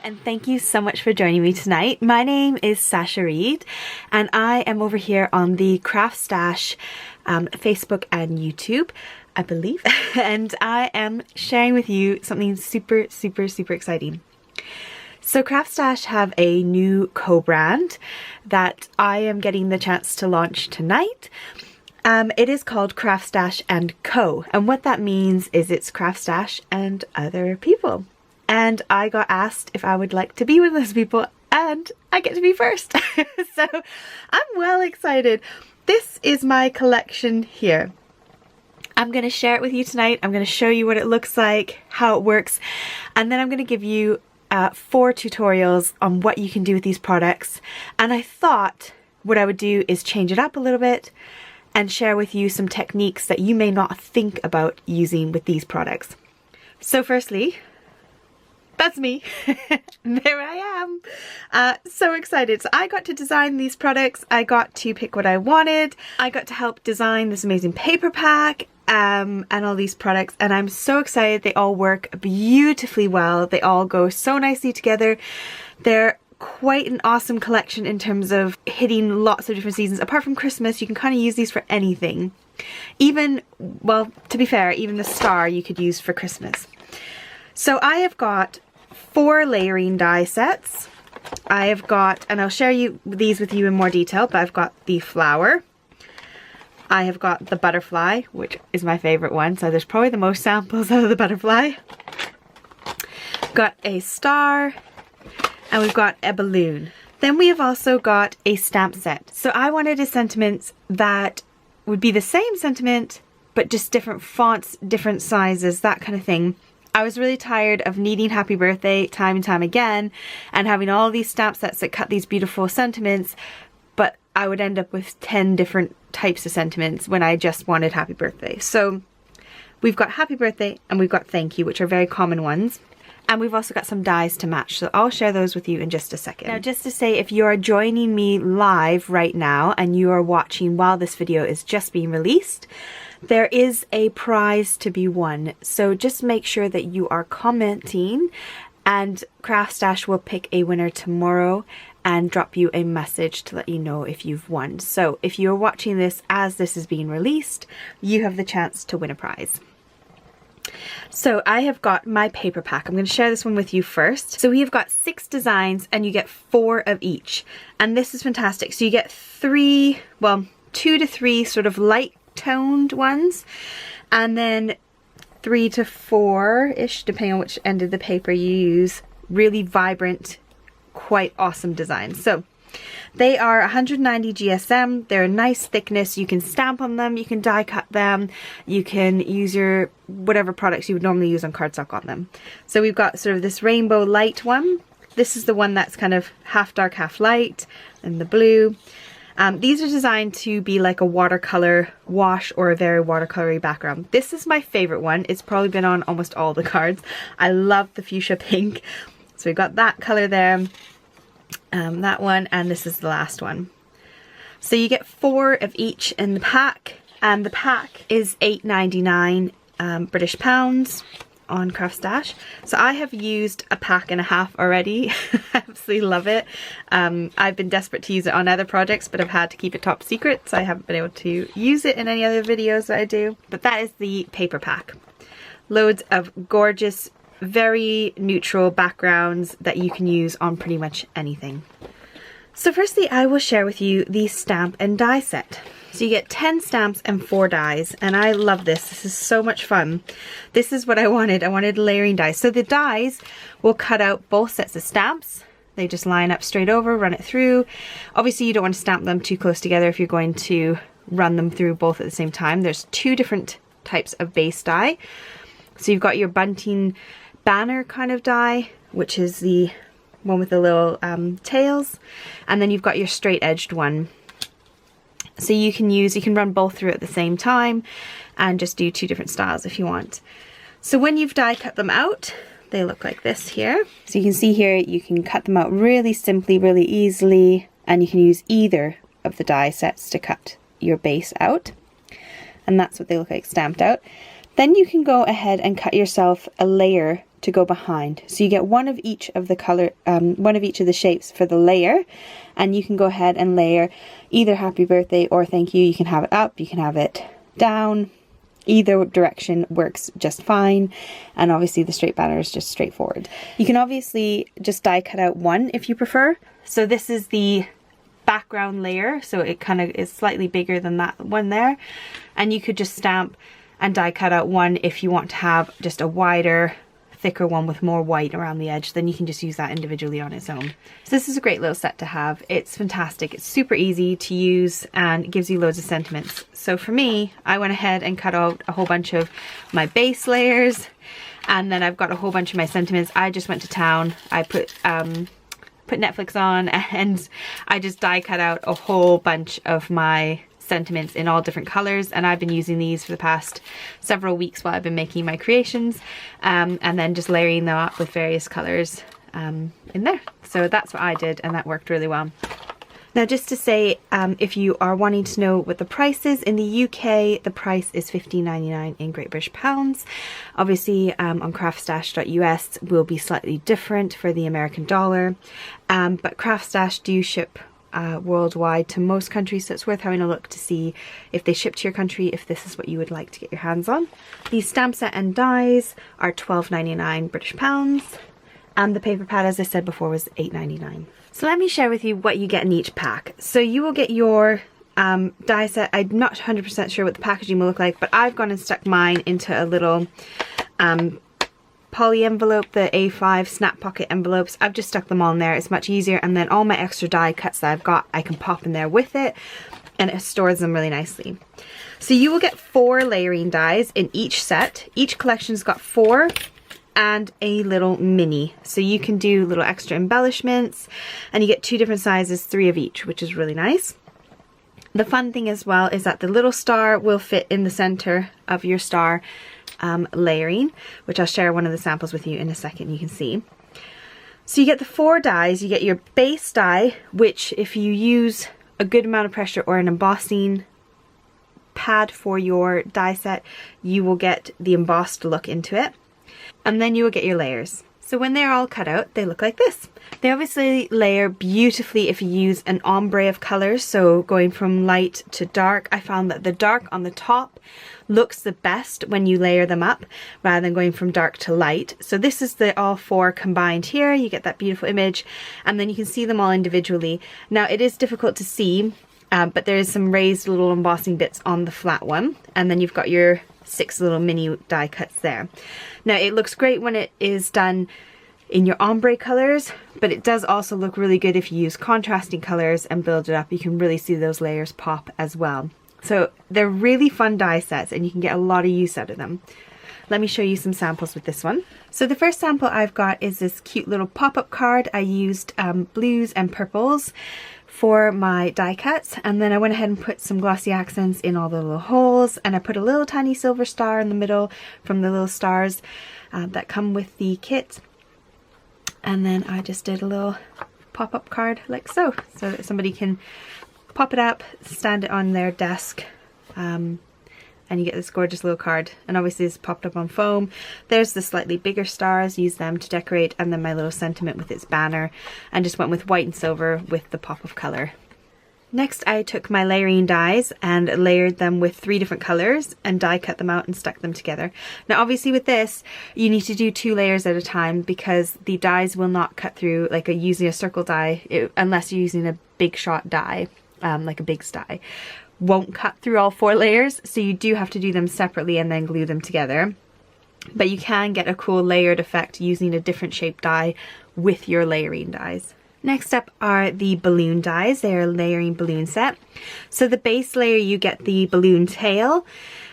and thank you so much for joining me tonight. My name is Sasha Reade and I am over here on the CraftStash Facebook and YouTube, I believe, and I am sharing with you something super exciting. So CraftStash have a new co-brand that I am getting the chance to launch tonight. It is called CraftStash and Co, and what that means is it's CraftStash and other people. And I got asked if I would like to be one of those people, and I get to be first. So I'm well excited. This is my collection here. I'm going to share it with you tonight. I'm going to show you what it looks like, how it works, and then I'm going to give you 4 tutorials on what you can do with these products. And I thought what I would do is change it up a little bit and share with you some techniques that you may not think about using with these products. So firstly, that's me. There I am. So excited. So I got to design these products. I got to pick what I wanted. I got to help design this amazing paper pack and all these products, and I'm so excited. They all work beautifully well. They all go so nicely together. They're quite an awesome collection in terms of hitting lots of different seasons. Apart from Christmas, you can kind of use these for anything. Even, well, to be fair, even the star you could use for Christmas. So I have got 4 layering die sets. I have got, and I'll share these with you in more detail, but I've got the flower. I have got the butterfly, which is my favorite one, so there's probably the most samples of the butterfly. Got a star, and we've got a balloon. Then we have also got a stamp set. So I wanted a sentiment that would be the same sentiment, but just different fonts, different sizes, that kind of thing. I was really tired of needing happy birthday time and time again and having all these stamp sets that cut these beautiful sentiments, but I would end up with 10 different types of sentiments when I just wanted happy birthday. So we've got happy birthday and we've got thank you, which are very common ones. And we've also got some dies to match, so I'll share those with you in just a second. Now, just to say, if you are joining me live right now and you are watching while this video is just being released, there is a prize to be won. So just make sure that you are commenting, and CraftStash will pick a winner tomorrow and drop you a message to let you know if you've won. So if you're watching this as this is being released, you have the chance to win a prize. So I have got my paper pack. I'm going to share this one with you first. So we have got 6 designs and you get 4 of each. And this is fantastic. So you get 2 to 3 sort of light toned ones, and then 3 to 4-ish, depending on which end of the paper you use, really vibrant, quite awesome designs. So they are 190 GSM, they're a nice thickness, you can stamp on them, you can die cut them, you can use your whatever products you would normally use on cardstock on them. So we've got sort of this rainbow light one. This is the one that's kind of half dark, half light, and the blue. These are designed to be like a watercolor wash or a very watercolory background. This is my favorite one. It's probably been on almost all the cards. I love the fuchsia pink. So we've got that color there, that one, and this is the last one. So you get 4 of each in the pack, and the pack is £8.99 British pounds on CraftStash. So I have used a pack and a half already. I absolutely love it. I've been desperate to use it on other projects, but I've had to keep it top secret, so I haven't been able to use it in any other videos that I do. But that is the paper pack. Loads of gorgeous, very neutral backgrounds that you can use on pretty much anything. So firstly, I will share with you the stamp and die set. So you get 10 stamps and 4 dies, and I love this. This is so much fun. This is what I wanted. I wanted layering dies. So the dies will cut out both sets of stamps. They just line up straight over, run it through. Obviously you don't want to stamp them too close together if you're going to run them through both at the same time. There's 2 different types of base die. So you've got your bunting banner kind of die, which is the one with the little tails, and then you've got your straight edged one. So you can run both through at the same time and just do 2 different styles if you want. So when you've die cut them out, they look like this here. So you can see here, you can cut them out really simply, really easily, and you can use either of the die sets to cut your base out. And that's what they look like stamped out. Then you can go ahead and cut yourself a layer to go behind. So you get one of each of the color, one of each of the shapes for the layer, and you can go ahead and layer either happy birthday or thank you. You can have it up, you can have it down. Either direction works just fine, and obviously the straight banner is just straightforward. You can obviously just die cut out one if you prefer. So this is the background layer, so it kind of is slightly bigger than that one there, and you could just stamp and die cut out one if you want to have just a wider, thicker one with more white around the edge. Then you can just use that individually on its own. So this is a great little set to have. It's fantastic. It's super easy to use and it gives you loads of sentiments. So for me, I went ahead and cut out a whole bunch of my base layers, and then I've got a whole bunch of my sentiments. I just went to town. I put Netflix on and I just die cut out a whole bunch of my sentiments in all different colors, and I've been using these for the past several weeks while I've been making my creations, and then just layering them up with various colors in there. So that's what I did, and that worked really well. Now, just to say, if you are wanting to know what the price is, in the UK the price is $15.99 in Great British pounds. Obviously on craftstash.us will be slightly different for the American dollar, but CraftStash do ship worldwide to most countries, so it's worth having a look to see if they ship to your country, if this is what you would like to get your hands on. These stamp set and dies are $12.99 British pounds, and the paper pad, as I said before, was $8.99. So let me share with you what you get in each pack. So you will get your die set. I'm not 100% sure what the packaging will look like, but I've gone and stuck mine into a little poly envelope, the A5 snap pocket envelopes. I've just stuck them on there. It's much easier, and then all my extra die cuts that I've got I can pop in there with it, and it stores them really nicely. So you will get 4 layering dies in each set. Each collection's got 4 and a little mini, so you can do little extra embellishments, and you get 2 different sizes, 3 of each, which is really nice. The fun thing as well is that the little star will fit in the center of your star layering, which I'll share one of the samples with you in a second. You can see. So you get the 4 dies. You get your base die, which if you use a good amount of pressure or an embossing pad for your die set, you will get the embossed look into it. And then you will get your layers. So when they're all cut out, they look like this. They obviously layer beautifully if you use an ombre of colors, so going from light to dark. I found that the dark on the top looks the best when you layer them up rather than going from dark to light. So this is the all 4 combined here. You get that beautiful image, and then you can see them all individually. Now it is difficult to see, but there is some raised little embossing bits on the flat one, and then you've got your 6 little mini die cuts there. Now it looks great when it is done in your ombre colors, but it does also look really good if you use contrasting colors and build it up. You can really see those layers pop as well. So they're really fun die sets, and you can get a lot of use out of them. Let me show you some samples with this one. So the first sample I've got is this cute little pop-up card. I used blues and purples for my die cuts, and then I went ahead and put some glossy accents in all the little holes, and I put a little tiny silver star in the middle from the little stars that come with the kit. And then I just did a little pop-up card like so that somebody can pop it up, stand it on their desk, and you get this gorgeous little card. And obviously it's popped up on foam. There's the slightly bigger stars, use them to decorate, and then my little sentiment with its banner, and just went with white and silver with the pop of color. Next I took my layering dies and layered them with 3 different colors and die cut them out and stuck them together. Now obviously with this you need to do 2 layers at a time, because the dies will not cut through like using a circle die, unless you're using a big shot die, like a big die. Won't cut through all 4 layers, so you do have to do them separately and then glue them together. But you can get a cool layered effect using a different shaped die with your layering dies. Next up are the balloon dies. They are a layering balloon set. So the base layer you get the balloon tail,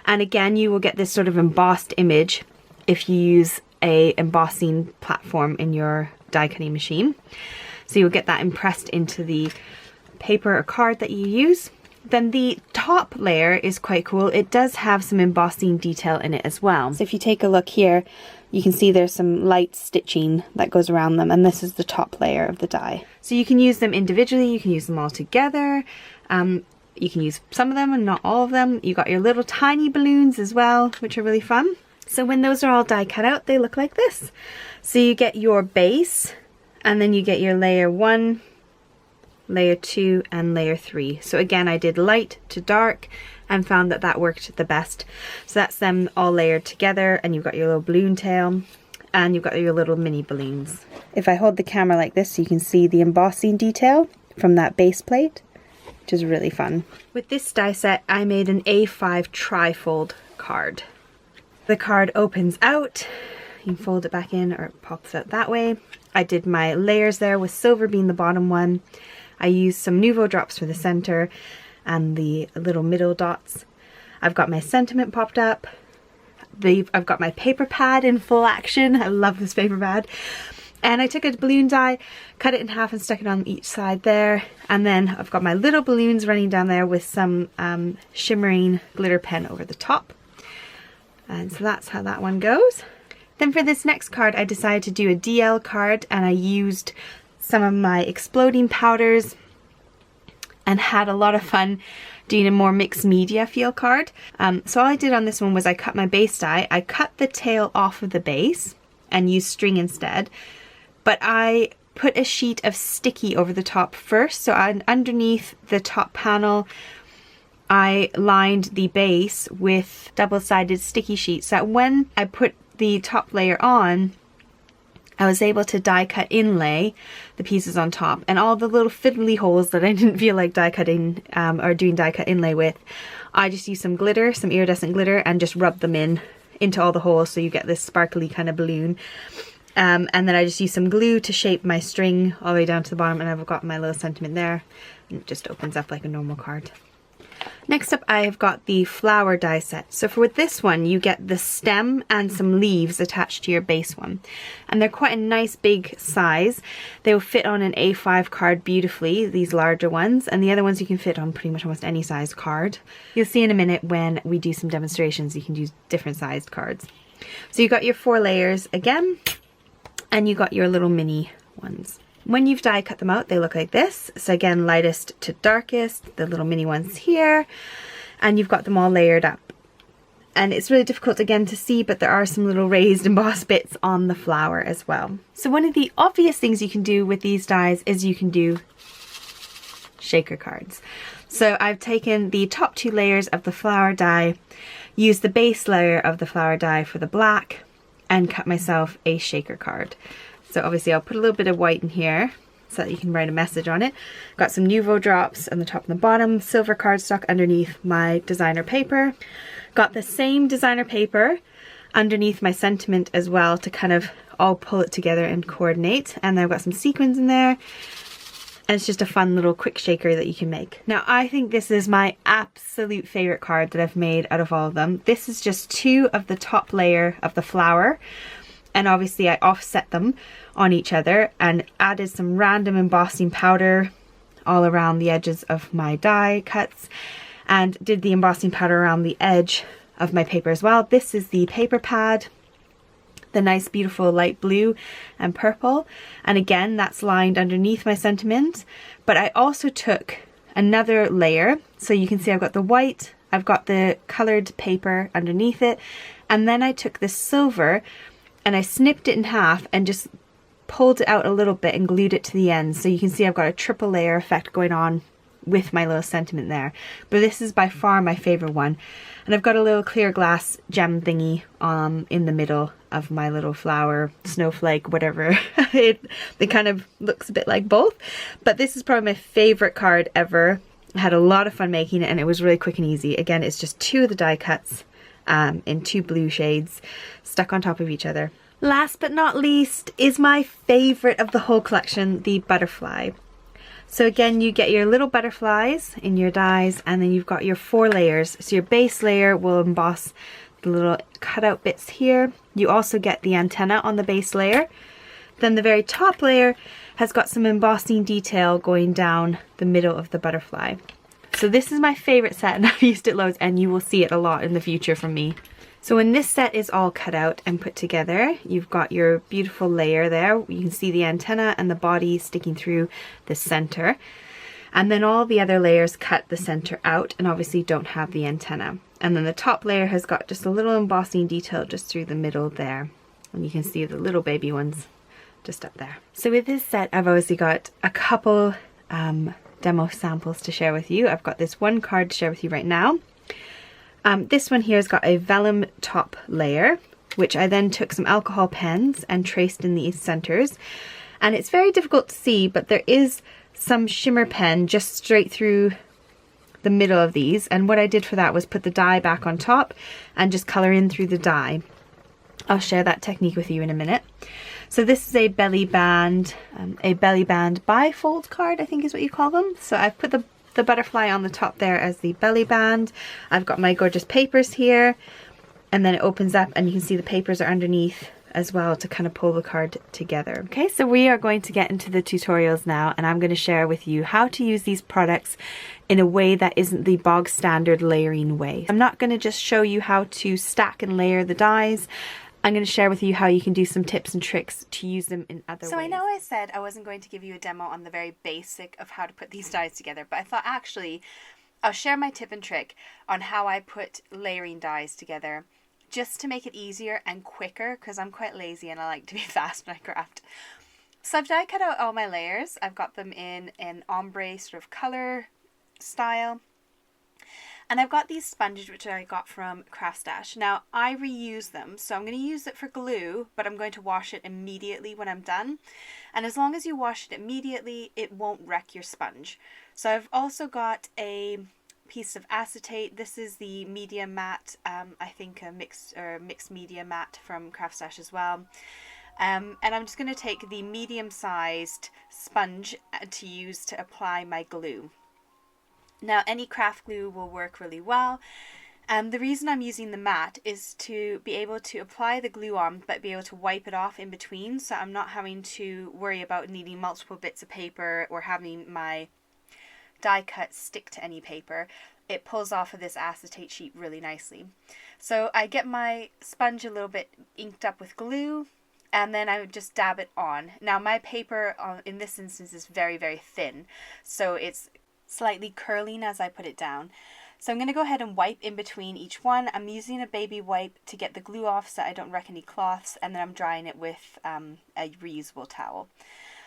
and again you will get this sort of embossed image if you use a embossing platform in your die cutting machine. So you'll get that impressed into the paper or card that you use. Then the top layer is quite cool. It does have some embossing detail in it as well. So if you take a look here, you can see there's some light stitching that goes around them, and this is the top layer of the die. So you can use them individually, you can use them all together. You can use some of them and not all of them. You got your little tiny balloons as well, which are really fun. So when those are all die cut out, they look like this. So you get your base, and then you get your layer 1, layer 2, and layer 3. So again, I did light to dark and found that that worked the best. So that's them all layered together, and you've got your little balloon tail, and you've got your little mini balloons. If I hold the camera like this, you can see the embossing detail from that base plate, which is really fun. With this die set, I made an A5 trifold card. The card opens out, you can fold it back in or it pops out that way. I did my layers there with silver being the bottom one. I used some Nuvo drops for the center and the little middle dots. I've got my sentiment popped up. I've got my paper pad in full action. I love this paper pad. And I took a balloon die, cut it in half and stuck it on each side there. And then I've got my little balloons running down there with some shimmering glitter pen over the top. And so that's how that one goes. Then for this next card, I decided to do a DL card, and I used some of my exploding powders and had a lot of fun doing a more mixed media feel card. So all I did on this one was I cut my base die. I cut the tail off of the base and used string instead, but I put a sheet of sticky over the top first. So underneath the top panel, I lined the base with double-sided sticky sheets so that when I put the top layer on, I was able to die cut inlay the pieces on top, and all the little fiddly holes that I didn't feel like die cutting or doing die cut inlay with, I just used some glitter, some iridescent glitter, and just rubbed them in into all the holes so you get this sparkly kind of balloon. And then I just used some glue to shape my string all the way down to the bottom, and I've got my little sentiment there, and it just opens up like a normal card. Next up, I've got the flower die set. So for this one, you get the stem and some leaves attached to your base one. And they're quite a nice big size. They will fit on an A5 card beautifully, these larger ones. And the other ones you can fit on pretty much almost any size card. You'll see in a minute when we do some demonstrations, you can use different sized cards. So you got your 4 layers again, and you got your little mini ones. When you've die cut them out, they look like this. So again, lightest to darkest, the little mini ones here, and you've got them all layered up. And it's really difficult again to see, but there are some little raised embossed bits on the flower as well. So one of the obvious things you can do with these dies is you can do shaker cards. So I've taken the top 2 layers of the flower die, used the base layer of the flower die for the black, and cut myself a shaker card. So obviously I'll put a little bit of white in here so that you can write a message on it. Got some Nuvo drops on the top and the bottom, silver cardstock underneath my designer paper. Got the same designer paper underneath my sentiment as well to kind of all pull it together and coordinate. And then I've got some sequins in there. And it's just a fun little quick shaker that you can make. Now I think this is my absolute favorite card that I've made out of all of them. This is just 2 of the top layer of the flower. And obviously I offset them on each other and added some random embossing powder all around the edges of my die cuts, and did the embossing powder around the edge of my paper as well. This is the paper pad, the nice beautiful light blue and purple, and again that's lined underneath my sentiment. But I also took another layer, so you can see I've got the white, I've got the colored paper underneath it, and then I took the silver and I snipped it in half and just pulled it out a little bit and glued it to the end. So you can see I've got a triple layer effect going on with my little sentiment there. But this is by far my favorite one. And I've got a little clear glass gem thingy in the middle of my little flower, snowflake, whatever. It kind of looks a bit like both. But this is probably my favorite card ever. I had a lot of fun making it, and it was really quick and easy. Again, it's just 2 of the die cuts in 2 blue shades stuck on top of each other. Last but not least is my favorite of the whole collection, the butterfly. So again, you get your little butterflies in your dies, and then you've got your 4 layers. So your base layer will emboss the little cutout bits here. You also get the antenna on the base layer. Then the very top layer has got some embossing detail going down the middle of the butterfly. So this is my favorite set, and I've used it loads, and you will see it a lot in the future from me. So when this set is all cut out and put together, you've got your beautiful layer there. You can see the antenna and the body sticking through the center. And then all the other layers cut the center out and obviously don't have the antenna. And then the top layer has got just a little embossing detail just through the middle there. And you can see the little baby ones just up there. So with this set, I've obviously got a couple demo samples to share with you. I've got this one card to share with you right now. This one here has got a vellum top layer, which I then took some alcohol pens and traced in these centers. And it's very difficult to see, but there is some shimmer pen just straight through the middle of these. And what I did for that was put the die back on top and just color in through the die. I'll share that technique with you in a minute. So this is a belly band bifold card, I think is what you call them. So I've put the butterfly on the top there as the belly band. I've got my gorgeous papers here, and then it opens up and you can see the papers are underneath as well to kind of pull the card together. Okay, so we are going to get into the tutorials now, and I'm going to share with you how to use these products in a way that isn't the bog standard layering way. I'm not going to just show you how to stack and layer the dies. I'm going to share with you how you can do some tips and tricks to use them in other ways. So I know I said I wasn't going to give you a demo on the very basic of how to put these dies together, but I thought actually I'll share my tip and trick on how I put layering dies together, just to make it easier and quicker, because I'm quite lazy and I like to be fast when I craft. So I've die cut out all my layers. I've got them in an ombre sort of color style. And I've got these sponges which I got from CraftStash. Now I reuse them, so I'm going to use it for glue, but I'm going to wash it immediately when I'm done. And as long as you wash it immediately, it won't wreck your sponge. So I've also got a piece of acetate. This is the media matte, I think a mixed media matte from CraftStash as well. And I'm just going to take the medium-sized sponge to use to apply my glue. Now any craft glue will work really well. The reason I'm using the matte is to be able to apply the glue on but be able to wipe it off in between, so I'm not having to worry about needing multiple bits of paper or having my die cut stick to any paper. It pulls off of this acetate sheet really nicely. So I get my sponge a little bit inked up with glue, and then I would just dab it on. Now my paper in this instance is very, very thin, so it's slightly curling as I put it down. So I'm going to go ahead and wipe in between each one. I'm using a baby wipe to get the glue off so I don't wreck any cloths, and then I'm drying it with a reusable towel.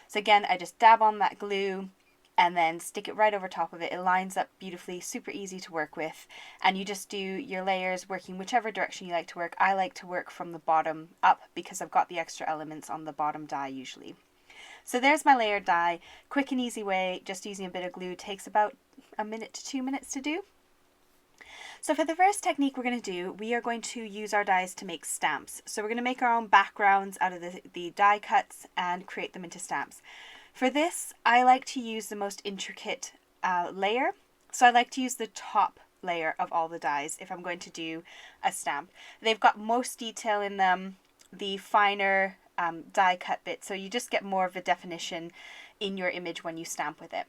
So again, I just dab on that glue and then stick it right over top of it. It lines up beautifully, super easy to work with, and you just do your layers working whichever direction you like to work. I like to work from the bottom up because I've got the extra elements on the bottom die usually. So there's my layered die. Quick and easy way, just using a bit of glue. Takes about 1 minute to 2 minutes to do. So for the first technique we're going to do, we are going to use our dies to make stamps. So we're going to make our own backgrounds out of the die cuts and create them into stamps. For this, I like to use the most intricate layer. So I like to use the top layer of all the dies if I'm going to do a stamp. They've got most detail in them, the finer die cut bit, so you just get more of a definition in your image when you stamp with it.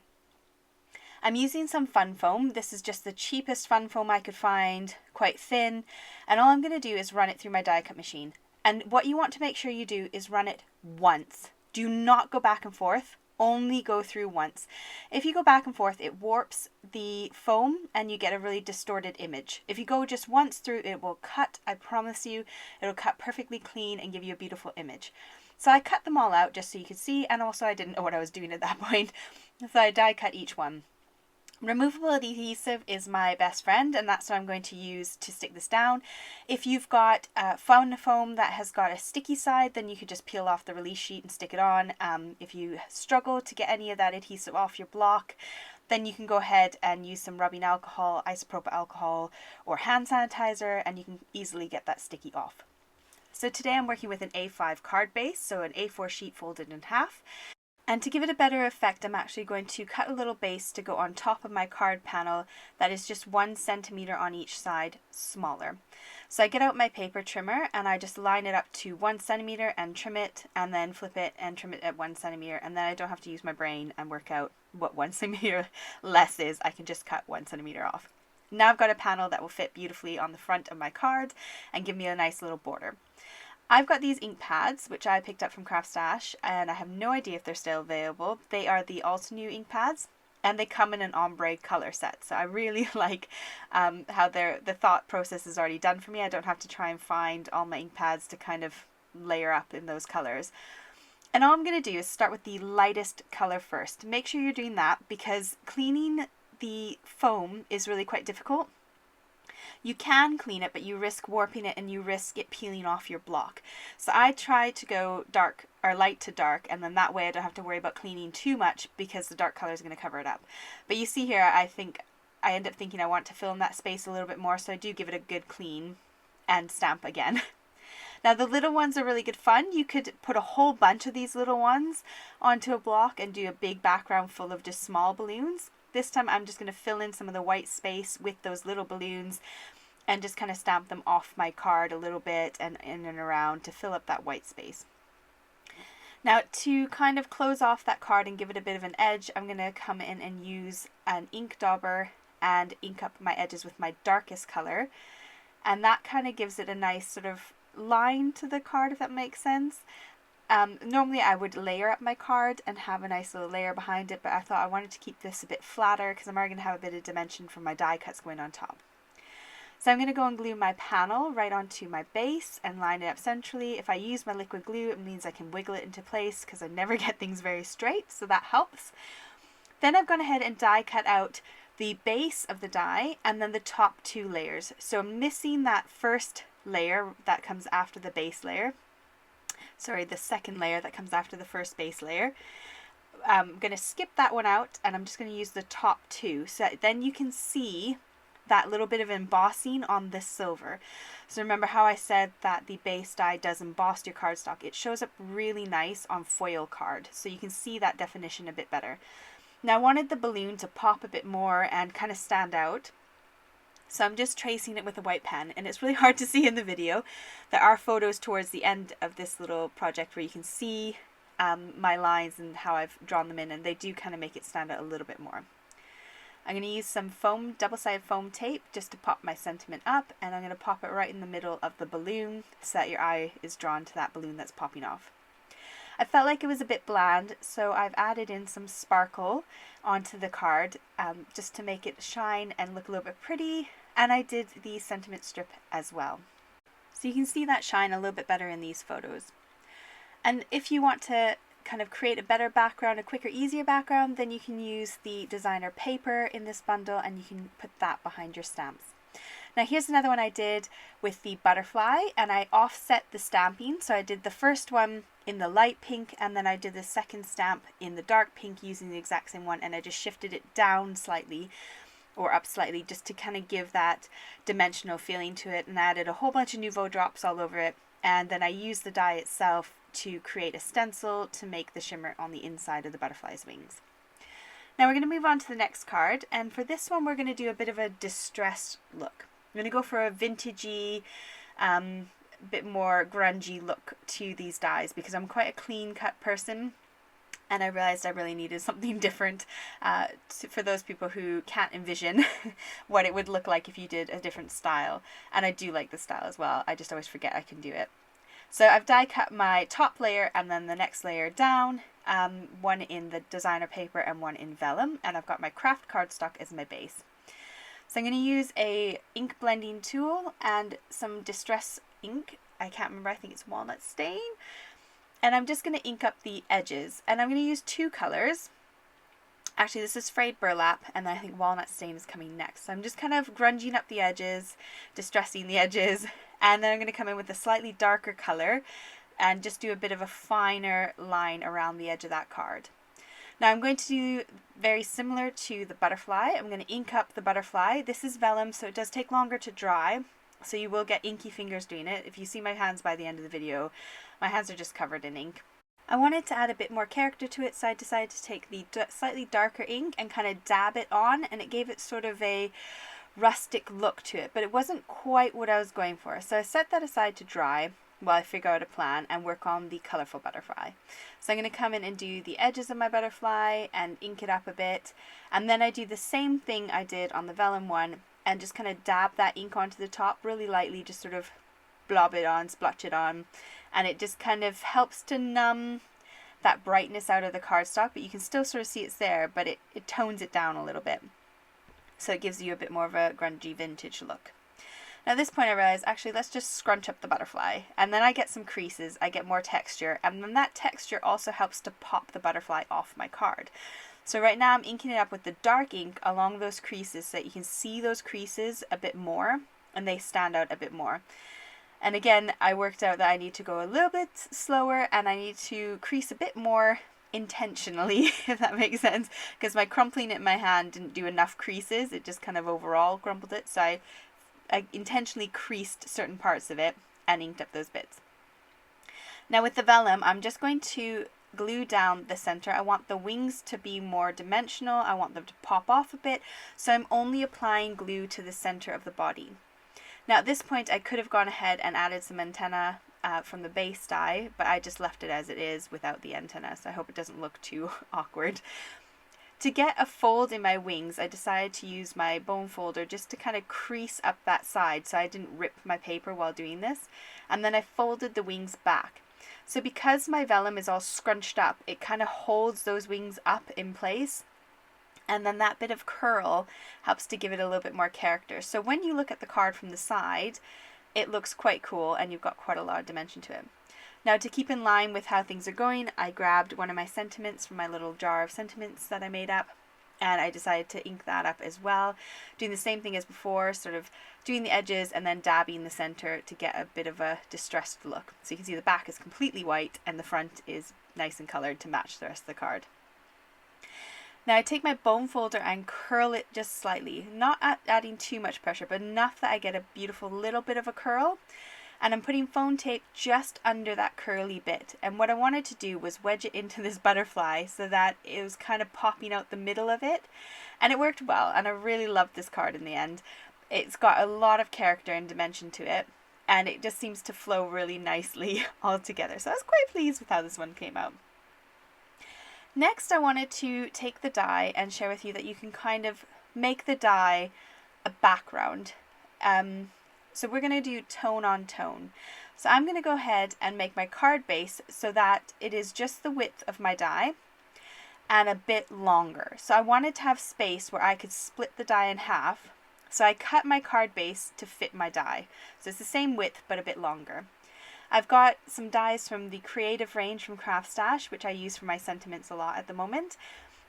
I'm using some fun foam. This is just the cheapest fun foam I could find, quite thin, and all I'm going to do is run it through my die cut machine. And what you want to make sure you do is run it once. Do not go back and forth, only go through once. If you go back and forth, it warps the foam and you get a really distorted image. If you go just once through, it will cut, I promise you, it'll cut perfectly clean and give you a beautiful image. So I cut them all out just so you could see, and also I didn't know what I was doing at that point, so I die cut each one. Removable adhesive is my best friend, and that's what I'm going to use to stick this down. If you've got foam that has got a sticky side, then you could just peel off the release sheet and stick it on. If you struggle to get any of that adhesive off your block, then you can go ahead and use some rubbing alcohol, isopropyl alcohol, or hand sanitizer, and you can easily get that sticky off. So today I'm working with an A5 card base, so an A4 sheet folded in half. And to give it a better effect, I'm actually going to cut a little base to go on top of my card panel that is just 1 centimeter on each side smaller. So I get out my paper trimmer and I just line it up to 1 centimeter and trim it, and then flip it and trim it at 1 centimeter, and then I don't have to use my brain and work out what 1 centimeter less is. I can just cut 1 centimeter off. Now I've got a panel that will fit beautifully on the front of my card and give me a nice little border. I've got these ink pads, which I picked up from CraftStash, and I have no idea if they're still available. They are the Altenew ink pads. and they come in an ombre color set. So I really like how the thought process is already done for me. I don't have to try and find all my ink pads to kind of layer up in those colors. And all I'm going to do is start with the lightest color first. Make sure you're doing that because cleaning the foam is really quite difficult. You can clean it, but you risk warping it and you risk it peeling off your block. So I try to go dark or light to dark, and then that way I don't have to worry about cleaning too much because the dark color is going to cover it up. But you see here, I end up thinking I want to fill in that space a little bit more, so I do give it a good clean and stamp again. Now the little ones are really good fun. You could put a whole bunch of these little ones onto a block and do a big background full of just small balloons. This time I'm just going to fill in some of the white space with those little balloons and just kind of stamp them off my card a little bit and in and around to fill up that white space. Now to kind of close off that card and give it a bit of an edge, I'm going to come in and use an ink dauber and ink up my edges with my darkest color. And that kind of gives it a nice sort of line to the card, if that makes sense. Normally I would layer up my card and have a nice little layer behind it, but I thought I wanted to keep this a bit flatter because I'm already going to have a bit of dimension from my die cuts going on top. So I'm going to go and glue my panel right onto my base and line it up centrally. If I use my liquid glue, it means I can wiggle it into place because I never get things very straight, so that helps. Then I've gone ahead and die cut out the base of the die and then the top two layers. So I'm missing that first layer that comes after the base layer. Sorry, the second layer that comes after the first base layer. I'm going to skip that one out and I'm just going to use the top two. So then you can see that little bit of embossing on this silver. So remember how I said that the base die does emboss your cardstock. It shows up really nice on foil card. So you can see that definition a bit better. Now I wanted the balloon to pop a bit more and kind of stand out. So I'm just tracing it with a white pen, and it's really hard to see in the video. There are photos towards the end of this little project where you can see my lines and how I've drawn them in, and they do kind of make it stand out a little bit more. I'm going to use some foam, double-sided foam tape just to pop my sentiment up, and I'm going to pop it right in the middle of the balloon so that your eye is drawn to that balloon that's popping off. I felt like it was a bit bland, so I've added in some sparkle onto the card just to make it shine and look a little bit pretty, and I did the sentiment strip as well. So you can see that shine a little bit better in these photos. And if you want to kind of create a better background, a quicker, easier background, then you can use the designer paper in this bundle and you can put that behind your stamps. Now here's another one I did with the butterfly, and I offset the stamping. So I did the first one in the light pink and then I did the second stamp in the dark pink using the exact same one, and I just shifted it down slightly or up slightly just to kind of give that dimensional feeling to it, and added a whole bunch of Nouveau drops all over it. And then I used the die itself to create a stencil to make the shimmer on the inside of the butterfly's wings. Now we're going to move on to the next card, and for this one we're going to do a bit of a distressed look. I'm going to go for a vintagey, bit more grungy look to these dies because I'm quite a clean cut person, and I realized I really needed something different for those people who can't envision what it would look like if you did a different style. And I do like the style as well, I just always forget I can do it. So I've die cut my top layer and then the next layer down, one in the designer paper and one in vellum, and I've got my craft cardstock as my base. So I'm going to use a ink blending tool and some distress ink. I can't remember, I think it's walnut stain. And I'm just going to ink up the edges, and I'm going to use two colors. Actually, this is frayed burlap, and then I think walnut stain is coming next. So I'm just kind of grunging up the edges, distressing the edges, and then I'm going to come in with a slightly darker color and just do a bit of a finer line around the edge of that card. Now I'm going to do very similar to the butterfly. I'm going to ink up the butterfly. This is vellum, so it does take longer to dry, so you will get inky fingers doing it. If you see my hands by the end of the video, my hands are just covered in ink. I wanted to add a bit more character to it, so I decided to take the slightly darker ink and kind of dab it on, and it gave it sort of a rustic look to it, but it wasn't quite what I was going for. So I set that aside to dry while I figure out a plan and work on the colorful butterfly. So I'm going to come in and do the edges of my butterfly and ink it up a bit, and then I do the same thing I did on the vellum one and just kind of dab that ink onto the top really lightly, just sort of blob it on, splotch it on, and it just kind of helps to numb that brightness out of the cardstock, but you can still sort of see it's there, but it tones it down a little bit. So it gives you a bit more of a grungy vintage look. Now at this point I realized, actually, let's just scrunch up the butterfly, and then I get some creases, I get more texture, and then that texture also helps to pop the butterfly off my card. So right now I'm inking it up with the dark ink along those creases so that you can see those creases a bit more and they stand out a bit more. And again, I worked out that I need to go a little bit slower and I need to crease a bit more intentionally, if that makes sense, because my crumpling it in my hand didn't do enough creases. It just kind of overall crumpled it. So I intentionally creased certain parts of it and inked up those bits. Now with the vellum, I'm just going to glue down the center. I want the wings to be more dimensional. I want them to pop off a bit. So I'm only applying glue to the center of the body. Now at this point I could have gone ahead and added some antenna from the base die, but I just left it as it is without the antenna, so I hope it doesn't look too awkward. To get a fold in my wings, I decided to use my bone folder just to kind of crease up that side so I didn't rip my paper while doing this, and then I folded the wings back. So because my vellum is all scrunched up, it kind of holds those wings up in place, and then that bit of curl helps to give it a little bit more character. So when you look at the card from the side, it looks quite cool and you've got quite a lot of dimension to it. Now to keep in line with how things are going, I grabbed one of my sentiments from my little jar of sentiments that I made up, and I decided to ink that up as well, doing the same thing as before, sort of doing the edges and then dabbing the center to get a bit of a distressed look. So you can see the back is completely white and the front is nice and colored to match the rest of the card. Now I take my bone folder and curl it just slightly, not adding too much pressure, but enough that I get a beautiful little bit of a curl. And I'm putting foam tape just under that curly bit. And what I wanted to do was wedge it into this butterfly so that it was kind of popping out the middle of it. And it worked well, and I really loved this card in the end. It's got a lot of character and dimension to it, and it just seems to flow really nicely all together. So I was quite pleased with how this one came out. Next, I wanted to take the die and share with you that you can kind of make the die a background. So we're going to do tone on tone. So I'm going to go ahead and make my card base so that it is just the width of my die and a bit longer. So I wanted to have space where I could split the die in half. So I cut my card base to fit my die. So it's the same width but a bit longer. I've got some dies from the creative range from CraftStash, which I use for my sentiments a lot at the moment.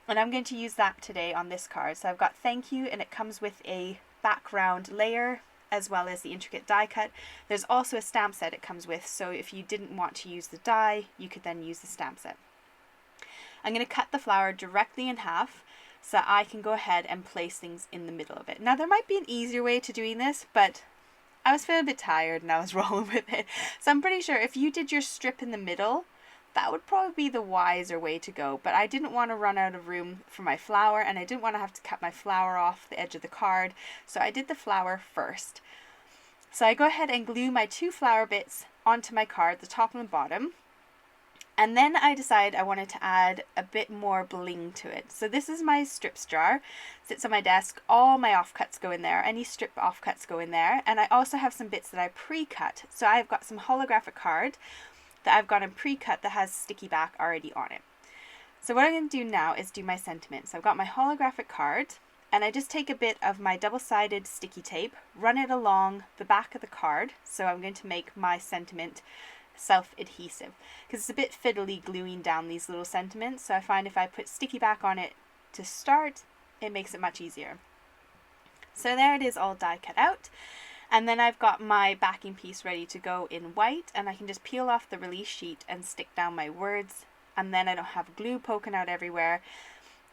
And I'm going to use that today on this card. So I've got thank you, and it comes with a background layer as well as the intricate die cut. There's also a stamp set it comes with, so if you didn't want to use the die, you could then use the stamp set. I'm going to cut the flower directly in half so that I can go ahead and place things in the middle of it. Now there might be an easier way to doing this, but I was feeling a bit tired and I was rolling with it. So I'm pretty sure if you did your strip in the middle, that would probably be the wiser way to go. But I didn't want to run out of room for my flower, and I didn't want to have to cut my flower off the edge of the card. So I did the flower first. So I go ahead and glue my two flower bits onto my card, the top and the bottom. And then I decided I wanted to add a bit more bling to it. So this is my strips jar. It sits on my desk. All my offcuts go in there. Any strip offcuts go in there. And I also have some bits that I pre-cut. So I've got some holographic card that I've got in pre-cut that has sticky back already on it. So what I'm going to do now is do my sentiments. So I've got my holographic card, and I just take a bit of my double-sided sticky tape, run it along the back of the card. So I'm going to make my sentiment self-adhesive because it's a bit fiddly gluing down these little sentiments. So I find if I put sticky back on it to start, it makes it much easier. So there it is, all die cut out. And then I've got my backing piece ready to go in white, and I can just peel off the release sheet and stick down my words, and then I don't have glue poking out everywhere,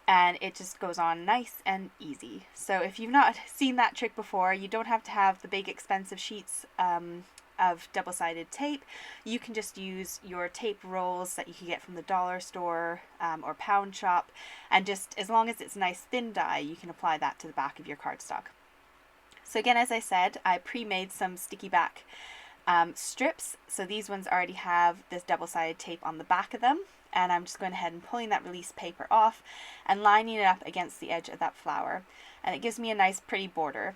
and it just goes on nice and easy. So if you've not seen that trick before, you don't have to have the big expensive sheets of double-sided tape. You can just use your tape rolls that you can get from the dollar store or pound shop, and just as long as it's nice thin die, you can apply that to the back of your cardstock. So again, as I said, I pre-made some sticky back strips. So these ones already have this double-sided tape on the back of them. And I'm just going ahead and pulling that release paper off and lining it up against the edge of that flower. And it gives me a nice pretty border.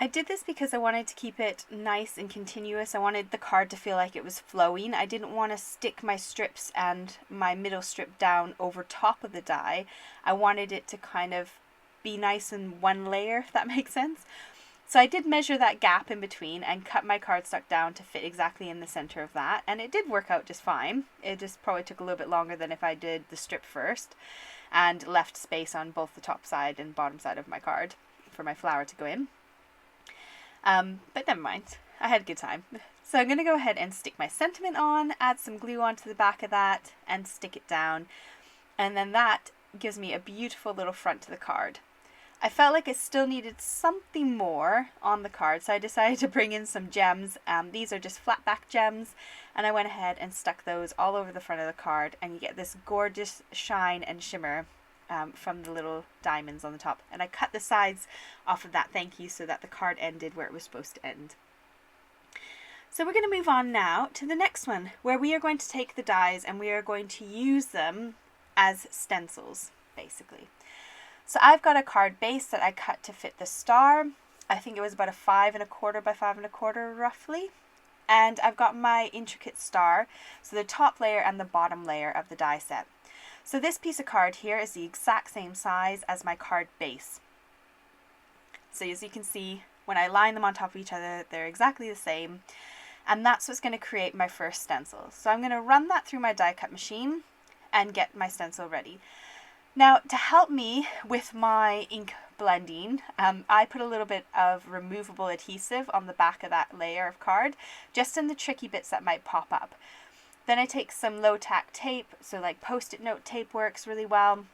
I did this because I wanted to keep it nice and continuous. I wanted the card to feel like it was flowing. I didn't want to stick my strips and my middle strip down over top of the die. I wanted it to kind of be nice in one layer, if that makes sense. So I did measure that gap in between and cut my cardstock down to fit exactly in the center of that. And it did work out just fine. It just probably took a little bit longer than if I did the strip first and left space on both the top side and bottom side of my card for my flower to go in. But never mind, I had a good time. So I'm going to go ahead and stick my sentiment on, add some glue onto the back of that and stick it down. And then that gives me a beautiful little front to the card. I felt like I still needed something more on the card, so I decided to bring in some gems. These are just flat back gems, and I went ahead and stuck those all over the front of the card, and you get this gorgeous shine and shimmer from the little diamonds on the top. And I cut the sides off of that thank you so that the card ended where it was supposed to end. So we're going to move on now to the next one, where we are going to take the dies and we are going to use them as stencils, basically. So I've got a card base that I cut to fit the star. I think it was about a 5 1/4 by 5 1/4 roughly. And I've got my intricate star, so the top layer and the bottom layer of the die set. So this piece of card here is the exact same size as my card base. So as you can see, when I line them on top of each other, they're exactly the same. And that's what's going to create my first stencil. So I'm going to run that through my die cut machine and get my stencil ready. Now, to help me with my ink blending, I put a little bit of removable adhesive on the back of that layer of card, just in the tricky bits that might pop up. Then I take some low tack tape, so like post-it note tape works really well,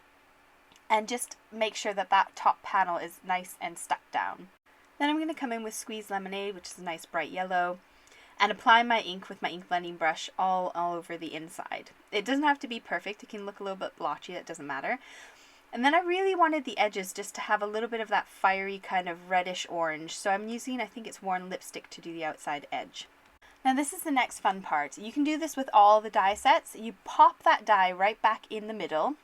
and just make sure that that top panel is nice and stuck down. Then I'm going to come in with Squeeze Lemonade, which is a nice bright yellow, and apply my ink with my ink blending brush all over the inside. It doesn't have to be perfect, it can look a little bit blotchy, that doesn't matter. And then I really wanted the edges just to have a little bit of that fiery kind of reddish orange, so I'm using, I think it's Worn Lipstick to do the outside edge. Now this is the next fun part. You can do this with all the die sets. You pop that die right back in the middle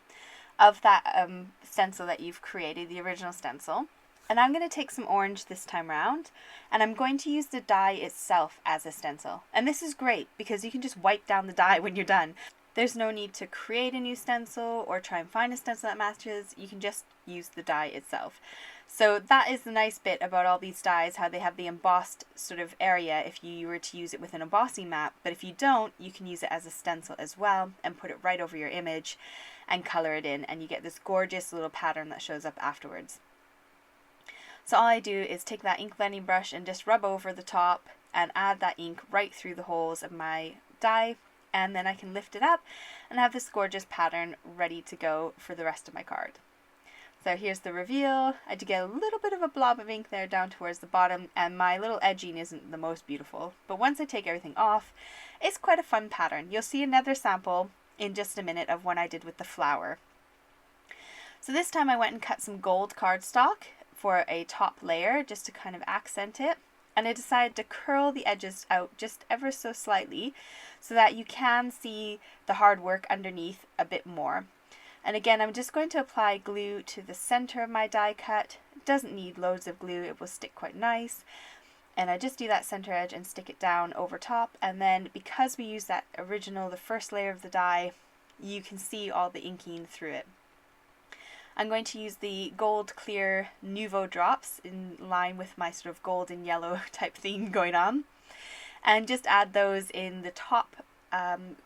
of that stencil that you've created, the original stencil. And I'm going to take some orange this time around, and I'm going to use the die itself as a stencil. And this is great because you can just wipe down the die when you're done. There's no need to create a new stencil or try and find a stencil that matches. You can just use the die itself. So that is the nice bit about all these dies, how they have the embossed sort of area if you were to use it with an embossing mat. But if you don't, you can use it as a stencil as well and put it right over your image and color it in, and you get this gorgeous little pattern that shows up afterwards. So all I do is take that ink blending brush and just rub over the top and add that ink right through the holes of my die, and then I can lift it up and have this gorgeous pattern ready to go for the rest of my card. So here's the reveal. I did get a little bit of a blob of ink there down towards the bottom, and my little edging isn't the most beautiful, but once I take everything off, it's quite a fun pattern. You'll see another sample in just a minute of what I did with the flower. So this time I went and cut some gold cardstock for a top layer just to kind of accent it, and I decided to curl the edges out just ever so slightly so that you can see the hard work underneath a bit more. And again, I'm just going to apply glue to the center of my die cut. It doesn't need loads of glue, it will stick quite nice. And I just do that center edge and stick it down over top, and then because we use that original, the first layer of the die, you can see all the inking through it. I'm going to use the gold clear Nuvo drops in line with my sort of gold and yellow type theme going on, and just add those in the top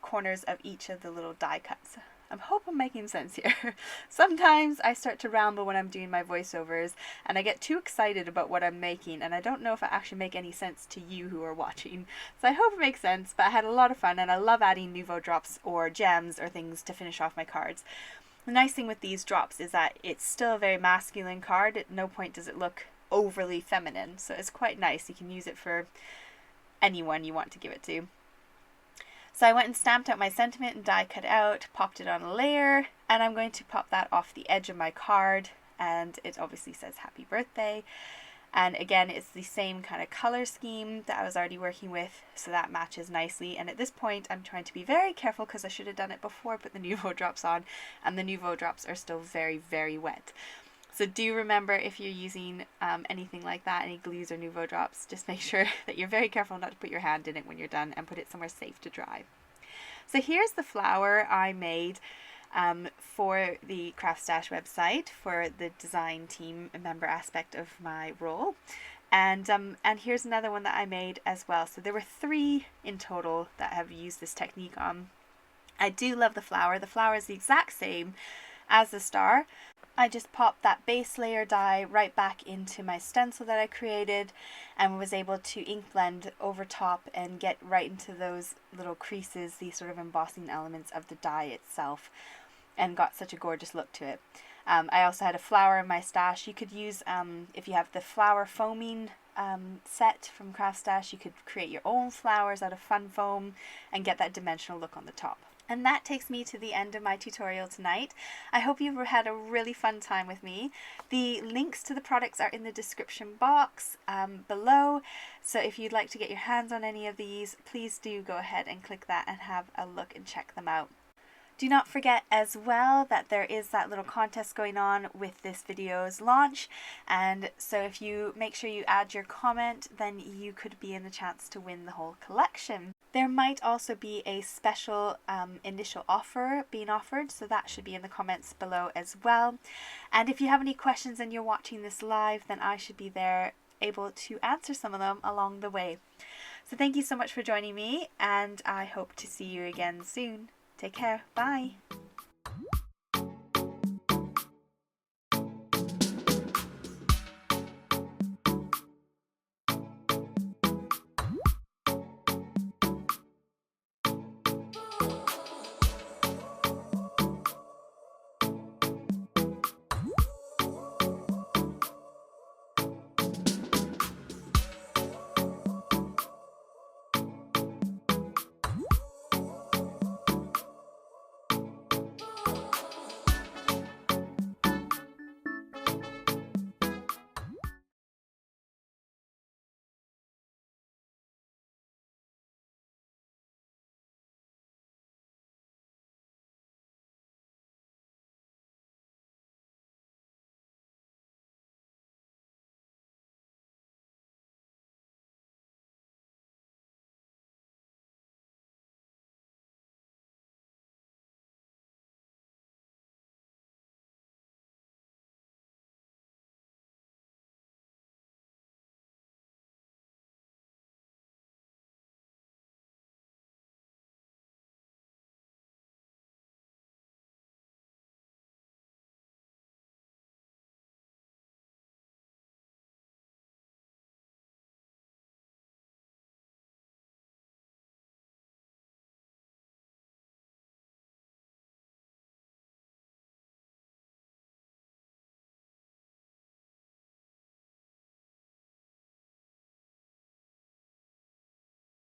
corners of each of the little die cuts. I hope I'm making sense here. Sometimes I start to ramble when I'm doing my voiceovers and I get too excited about what I'm making, and I don't know if I actually make any sense to you who are watching. So I hope it makes sense, but I had a lot of fun and I love adding Nuvo drops or gems or things to finish off my cards. The nice thing with these drops is that it's still a very masculine card. At no point does it look overly feminine, so it's quite nice. You can use it for anyone you want to give it to. So I went and stamped out my sentiment and die cut out, popped it on a layer, and I'm going to pop that off the edge of my card, and it obviously says happy birthday. And again, it's the same kind of color scheme that I was already working with, so that matches nicely. And at this point, I'm trying to be very careful because I should have done it before I put the Nuvo drops on, and the Nuvo drops are still very, very wet. So do remember, if you're using anything like that, any glues or Nouveau drops, just make sure that you're very careful not to put your hand in it when you're done, and put it somewhere safe to dry. So here's the flower I made for the CraftStash website for the design team member aspect of my role. And here's another one that I made as well. So there were 3 in total that have used this technique on. I do love the flower. The flower is the exact same as the star. I just popped that base layer dye right back into my stencil that I created, and was able to ink blend over top and get right into those little creases, these sort of embossing elements of the die itself, and got such a gorgeous look to it. I also had a flower in my stash. You could use, if you have the flower foaming set from CraftStash, you could create your own flowers out of fun foam and get that dimensional look on the top. And that takes me to the end of my tutorial tonight. I hope you've had a really fun time with me. The links to the products are in the description box below. So if you'd like to get your hands on any of these, please do go ahead and click that and have a look and check them out. Do not forget as well that there is that little contest going on with this video's launch, and so if you make sure you add your comment, then you could be in the chance to win the whole collection. There might also be a special initial offer being offered, so that should be in the comments below as well. And if you have any questions and you're watching this live, then I should be there able to answer some of them along the way. So thank you so much for joining me, and I hope to see you again soon. Take care. Bye.